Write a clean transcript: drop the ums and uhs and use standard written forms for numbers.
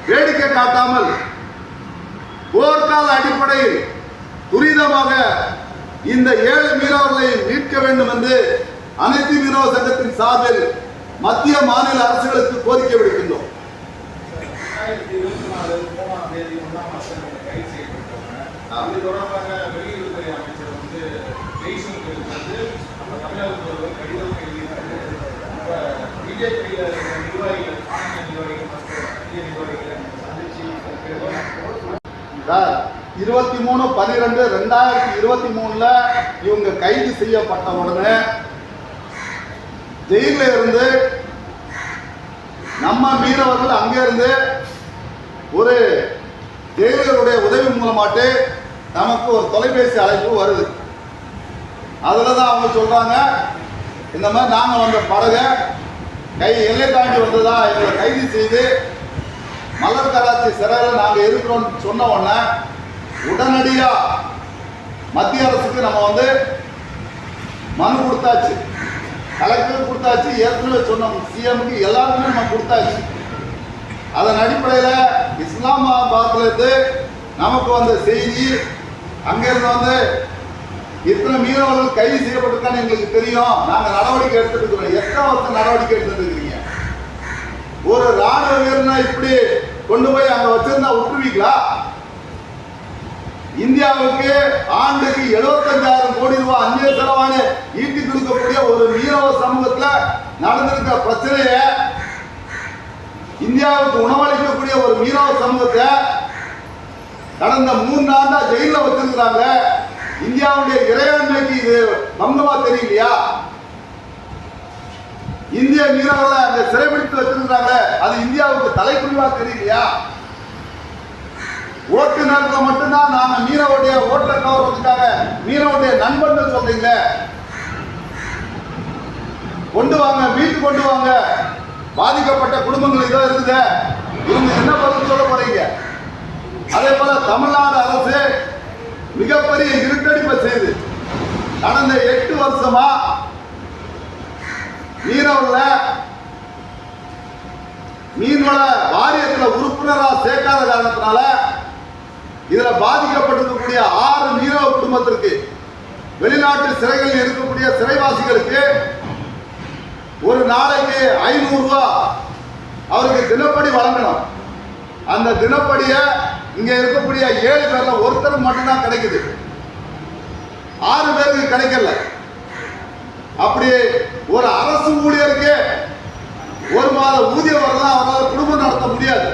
வேடிக்கை காட்டாமல் போர்க்கால அடிப்படையில் துரிதமாக இந்த 7 மீனவர்களை மீட்க வேண்டும் என்று அனைத்து மீனவ சங்கத்தின் சார்பில் மத்திய மாநில அரசுகளுக்கு கோரிக்கை விடுக்கின்றோம். சார் 23/12/2023 இவங்க கைது செய்யப்பட்ட உடனே ஜெயில இருந்து நம்ம மீனவர்கள் அங்கிருந்து ஒரு ஜெயிலருடைய உதவி மூலமாட்டு நமக்கு ஒரு தொலைபேசி அழைப்பு வருது. அதில் தான் அவங்க சொல்றாங்க, இந்த மாதிரி நாங்கள் வந்த படகை எல்லை தாண்டி வந்ததா எங்களை கைது செய்து மலர் கராச்சி சிறையில் நாங்கள் இருக்கிறோம்னு சொன்ன உடனே உடனடியாக மத்திய அரசுக்கு நம்ம மனு கொடுத்தாச்சு, கலெக்டர் கொடுத்தாச்சு, ஏற்கனவே சொன்னோம் சிஎம்க்கு எல்லாருக்குமே நம்ம கொடுத்தாச்சு. அதன் அடிப்படையில் இஸ்லாமாபாத்ல இருந்து நமக்கு வந்த செய்தி, அங்கிருந்து இத்தனை மீனவர்கள் கைது செய்யப்பட்டிருக்கான்னு எங்களுக்கு தெரியும், நாங்கள் நடவடிக்கை எடுத்துட்டு இருக்கிறோம். எத்தனை வருஷம் நடவடிக்கை எடுத்துட்டு இருக்கிறீங்க? ஒரு ராணுவ வீரனை இப்படி கொண்டு போய் அங்க வச்சிருந்தா விட்டுருவீங்களா? இந்தியாவுக்கு ஆண்டுக்கு 75,000 கோடி ரூபாய் அந்நிய செலவான ஈட்டி கொடுக்கக்கூடிய ஒரு மீனவ சமூகத்துல நடந்திருக்கிற பிரச்சனைய, இந்தியாவுக்கு உணவளிக்கக்கூடிய ஒரு மீனவ சமூகத்தை கடந்த 3 ஆண்டா ஜெயில வச்சிருக்கிறாங்க. இந்தியாவுடைய இறையாண்மைக்கு இது பங்கமா தெரியலையா? இந்திய மீனவர்களை அங்க சிறைபிடித்து வச்சிருக்கிறாங்க, அது இந்தியாவுக்கு தலைக்குறிவா தெரியலையா? ஓட்டு நேரத்தில் மட்டும்தான் நாம மீனவருடைய ஓட்டை கவர்றதுக்காக மீனவருடைய நண்பர்கள் சொல்றீங்க, கொண்டு வாங்க, மீட்டு கொண்டு வாங்க, பாதிக்கப்பட்ட குடும்பங்கள் இதோ இருக்குது, இவங்க என்ன பதில் சொல்ல போறீங்க? அதே போல தமிழ்நாடு அரசு மிகப்பெரிய இருட்டடிப்பை செய்து கடந்த 8 வருஷமா மீன்வள வாரியத்தில் உறுப்பினராக சேர்க்காத காரணத்தினால இதுல பாதிக்கப்பட்டிருக்கக்கூடிய 6 மீனவ குடும்பத்திற்கு, வெளிநாட்டு சிறைகளில் இருக்கக்கூடிய சிறைவாசிகளுக்கு ஒரு நாளைக்கு 500 ரூபாய் அவருக்கு தினப்படி வழங்கணும். அந்த தினப்படிய இங்க இருக்கக்கூடிய 7 பேர்ல ஒருத்தர் மட்டும்தான் கிடைக்குது, 6 பேருக்கு கிடைக்கல. அப்படி ஒரு அரசு ஊழியருக்கு 1 மாத ஊதியம் வரலாம், அவரால் குடும்பம் நடத்த முடியாது.